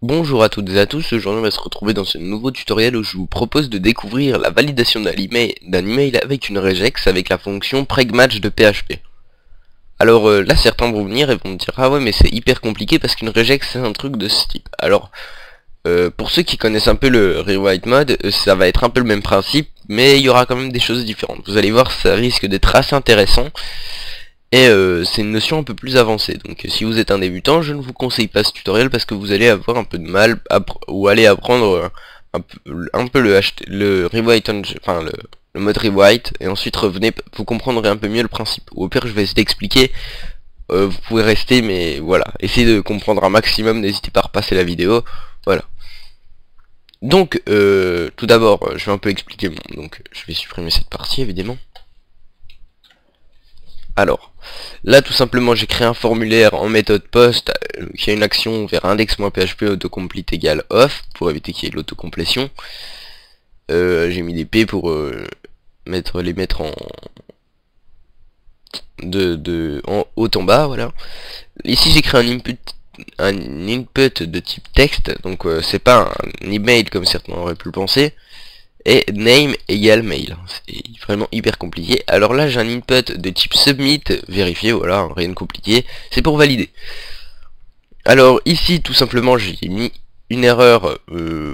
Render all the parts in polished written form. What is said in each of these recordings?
Bonjour à toutes et à tous, aujourd'hui on va se retrouver dans ce nouveau tutoriel où je vous propose de découvrir la validation d'un email avec une regex avec la fonction pregmatch de PHP. Alors là certains vont venir et vont me dire ah ouais mais c'est hyper compliqué parce qu'une regex c'est un truc de ce type. Alors pour ceux qui connaissent un peu le rewrite mode, ça va être un peu le même principe mais il y aura quand même des choses différentes. Vous allez voir ça risque d'être assez intéressant. Et c'est une notion un peu plus avancée, donc si vous êtes un débutant, je ne vous conseille pas ce tutoriel parce que vous allez avoir un peu de mal ou aller apprendre un peu le rewrite, enfin le mode rewrite, et ensuite revenez, vous comprendrez un peu mieux le principe. Ou au pire, je vais essayer d'expliquer, vous pouvez rester, mais voilà, essayez de comprendre un maximum, n'hésitez pas à repasser la vidéo, voilà. Donc, tout d'abord, je vais un peu expliquer, donc je vais supprimer cette partie évidemment. Alors, là tout simplement j'ai créé un formulaire en méthode post qui a une action vers index.php autocomplete égale off pour éviter qu'il y ait de l'autocomplétion. J'ai mis des P pour les mettre en en haut en bas, voilà. Ici j'ai créé un input de type texte, donc c'est pas un email comme certains auraient pu le penser. Et name égale mail. C'est vraiment hyper compliqué. Alors là j'ai un input de type submit, vérifier, voilà, rien de compliqué. C'est pour valider. Alors ici tout simplement j'ai mis une erreur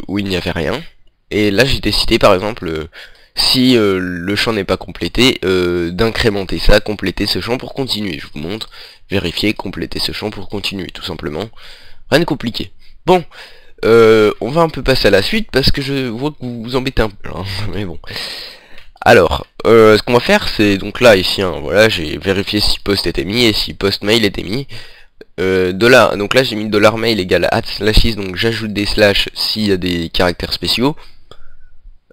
où il n'y avait rien. Et là j'ai décidé par exemple, si le champ n'est pas complété, d'incrémenter ça, compléter ce champ pour continuer. Je vous montre, vérifier, compléter ce champ pour continuer, tout simplement. Rien de compliqué. Bon. On va un peu passer à la suite parce que je vois que vous vous embêtez un peu hein, mais bon. Alors, ce qu'on va faire c'est donc là ici, hein, voilà, j'ai vérifié si post était mis et si post mail était mis. Donc là j'ai mis $mail égale @slashes, donc j'ajoute des slash s'il y a des caractères spéciaux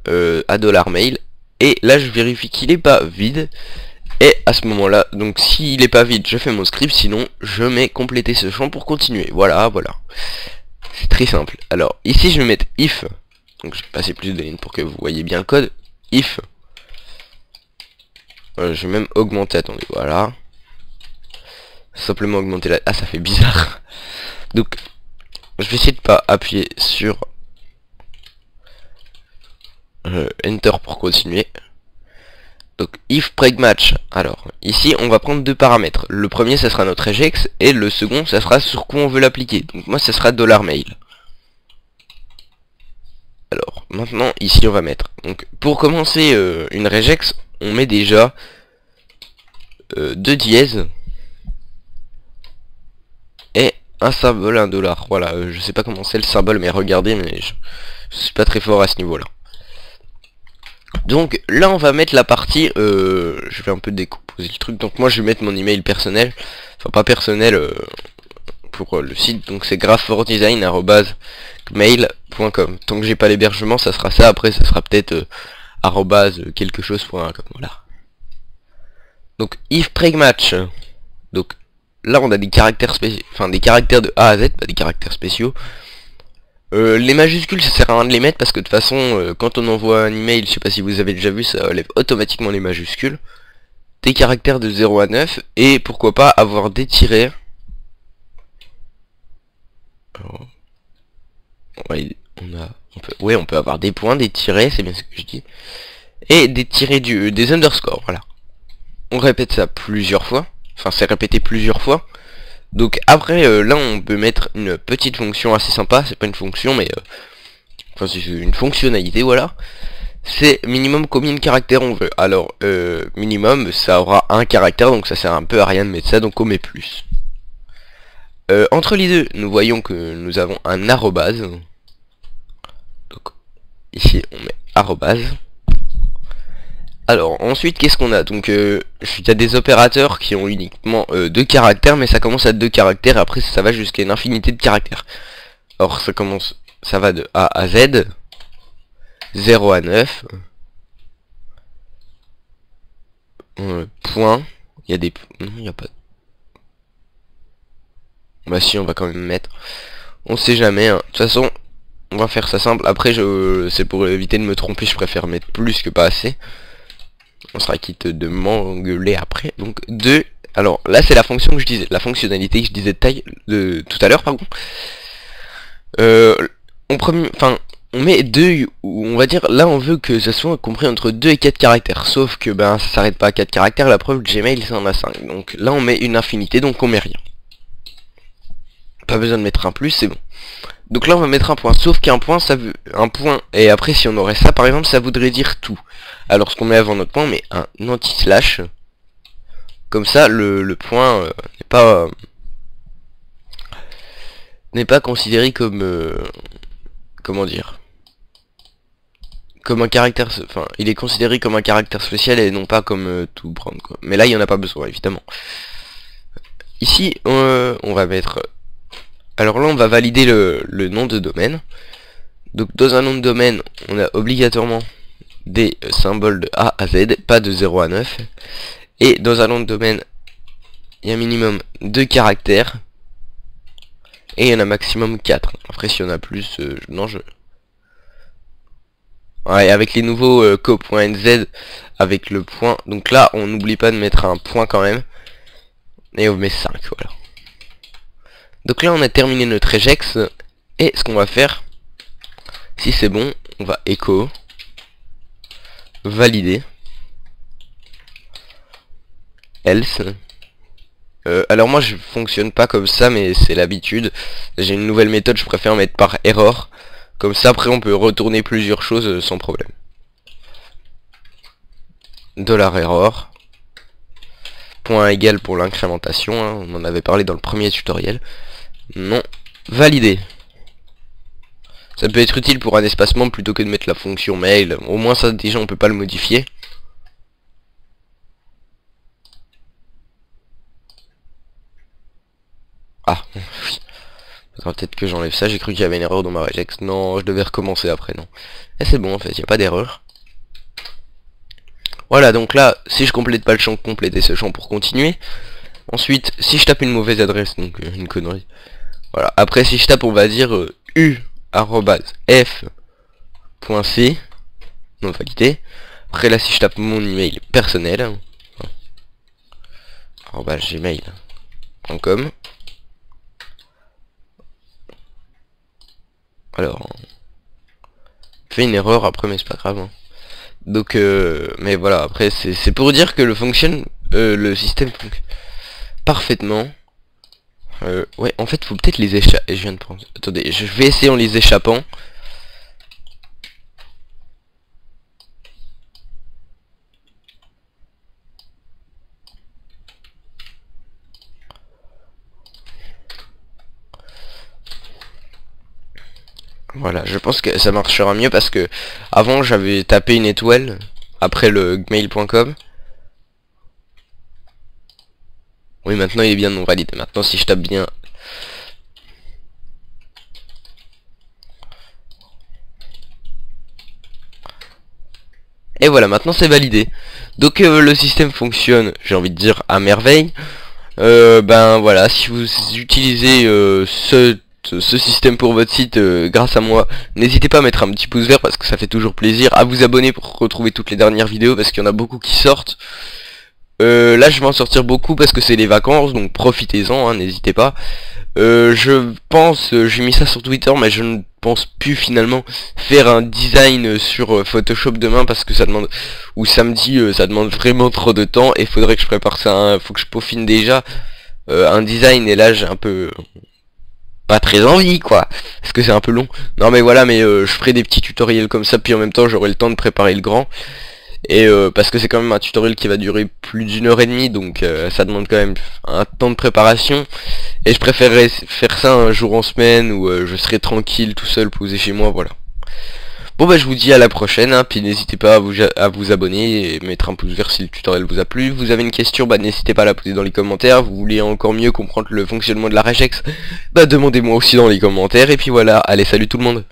à $mail, et là je vérifie qu'il est pas vide. Et à ce moment là, donc s'il est pas vide je fais mon script, sinon je mets compléter ce champ pour continuer. Voilà. C'est très simple. Alors ici je vais mettre if, donc je vais passer plus de lignes pour que vous voyez bien le code. If, je vais même augmenter, attendez, voilà. Simplement augmenter la... Ah ça fait bizarre. Donc je vais essayer de pas appuyer sur Enter pour continuer. Donc if pregmatch, alors ici on va prendre deux paramètres. Le premier ça sera notre regex et le second ça sera sur quoi on veut l'appliquer. Donc moi ça sera $mail. Alors maintenant ici on va mettre, donc pour commencer une regex on met déjà 2 dièses et un symbole, $1. Voilà, je sais pas comment c'est le symbole mais regardez, mais je suis pas très fort à ce niveau là. Donc là on va mettre la partie, je vais un peu décomposer le truc, donc moi je vais mettre mon email personnel, enfin pas personnel pour le site, donc c'est graph4design@gmail.com. Tant que j'ai pas l'hébergement ça sera ça, après ça sera peut-être quelque chose.com, voilà. Donc if pregmatch, donc là on a des caractères spéciaux, enfin des caractères de A à Z, pas des caractères spéciaux. Les majuscules ça sert à rien de les mettre parce que de toute façon quand on envoie un email, je sais pas si vous avez déjà vu, ça enlève automatiquement les majuscules. Des caractères de 0 à 9 et pourquoi pas avoir des tirets. Alors, ouais, on peut avoir des points, des tirets, c'est bien ce que je dis. Et des tirets des underscores, voilà. On répète ça plusieurs fois. Enfin c'est répété plusieurs fois. Donc après là on peut mettre une petite fonction assez sympa, c'est pas une fonction mais enfin c'est une fonctionnalité, voilà. C'est minimum combien de caractères on veut. Alors minimum ça aura un caractère, donc ça sert un peu à rien de mettre ça, donc on met plus. Entre les deux nous voyons que nous avons un arrobase. Donc ici on met arrobase. Alors ensuite qu'est-ce qu'on a? Donc il y a des opérateurs qui ont uniquement 2 caractères, mais ça commence à 2 caractères, après ça va jusqu'à une infinité de caractères. Or ça va de A à Z, 0 à 9, point, il y a des... Non, il n'y a pas... Bah si, on va quand même mettre... On sait jamais, hein. De toute façon, on va faire ça simple. Après, c'est pour éviter de me tromper, je préfère mettre plus que pas assez. On sera quitte de m'engueuler après. Donc 2. Alors là c'est la fonction que je disais, la fonctionnalité que je disais tout à l'heure, pardon. On met deux, ou on va dire, là on veut que ça soit compris entre 2 et 4 caractères, sauf que ben ça s'arrête pas à 4 caractères, la preuve Gmail ça en a 5, donc là on met une infinité, donc on met rien. Pas besoin de mettre un plus, c'est bon. Donc là on va mettre un point, sauf qu'un point ça veut un point, et après si on aurait ça par exemple ça voudrait dire tout. Alors ce qu'on met avant notre point, on met un anti-slash, comme ça le point n'est pas considéré comme comment dire, comme un caractère, enfin il est considéré comme un caractère spécial et non pas comme tout prendre quoi. Mais là il y en a pas besoin évidemment. Ici on va mettre, alors là on va valider le nom de domaine. Donc dans un nom de domaine on a obligatoirement des symboles de A à Z, pas de 0 à 9. Et dans un nom de domaine il y a un minimum 2 caractères. Et il y en a maximum 4. Après s'il y en a plus, non je... Ouais, avec les nouveaux co.nz, avec le point. Donc là, on n'oublie pas de mettre un point quand même. Et on met 5, voilà. Donc là, on a terminé notre regex. Et ce qu'on va faire, si c'est bon, on va echo. Valider. Else. Alors moi, je fonctionne pas comme ça, mais c'est l'habitude. J'ai une nouvelle méthode, je préfère mettre par error. Comme ça, après, on peut retourner plusieurs choses sans problème. $error. Point égal pour l'incrémentation, hein, on en avait parlé dans le premier tutoriel. Non. Validé. Ça peut être utile pour un espacement plutôt que de mettre la fonction mail. Au moins ça, déjà, on peut pas le modifier. Ah, oui. Peut-être que j'enlève ça, j'ai cru qu'il y avait une erreur dans ma regex. Non, je devais recommencer après, non. Et c'est bon en fait, il n'y a pas d'erreur. Voilà, donc là, si je complète pas le champ, compléter ce champ pour continuer. Ensuite, si je tape une mauvaise adresse, donc une connerie. Voilà, après si je tape, on va dire u@f.c, non validé. Après là, si je tape mon email personnel, gmail.com. Alors, fait une erreur après, mais c'est pas grave. Hein. Donc, mais voilà, après, c'est pour dire que le système fonctionne parfaitement. Ouais, en fait, faut peut-être les échapper. Je viens de prendre. Attendez, je vais essayer en les échappant. Voilà, je pense que ça marchera mieux parce que avant j'avais tapé une étoile après le gmail.com. Oui, maintenant il est bien non valide. Maintenant si je tape bien et voilà, maintenant c'est validé. Donc le système fonctionne, j'ai envie de dire, à merveille. Ben voilà, si vous utilisez ce système pour votre site grâce à moi, n'hésitez pas à mettre un petit pouce vert parce que ça fait toujours plaisir, à vous abonner pour retrouver toutes les dernières vidéos parce qu'il y en a beaucoup qui sortent. Là je vais en sortir beaucoup parce que c'est les vacances, donc profitez-en, hein, n'hésitez pas. Je pense, j'ai mis ça sur Twitter, mais je ne pense plus finalement faire un design sur Photoshop demain parce que ça demande, ou samedi, ça demande vraiment trop de temps et faudrait que je prépare ça, hein, faut que je peaufine déjà un design et là j'ai un peu pas très envie quoi, parce que c'est un peu long. Non mais voilà, mais je ferai des petits tutoriels comme ça, puis en même temps j'aurai le temps de préparer le grand. Et parce que c'est quand même un tutoriel qui va durer plus d'1h30, donc ça demande quand même un temps de préparation. Et je préférerais faire ça un jour en semaine où je serai tranquille tout seul posé chez moi, voilà. Bon bah je vous dis à la prochaine, hein, puis n'hésitez pas à vous abonner et mettre un pouce vert si le tutoriel vous a plu. Vous avez une question, bah n'hésitez pas à la poser dans les commentaires. Vous voulez encore mieux comprendre le fonctionnement de la regex, bah demandez-moi aussi dans les commentaires. Et puis voilà, allez salut tout le monde.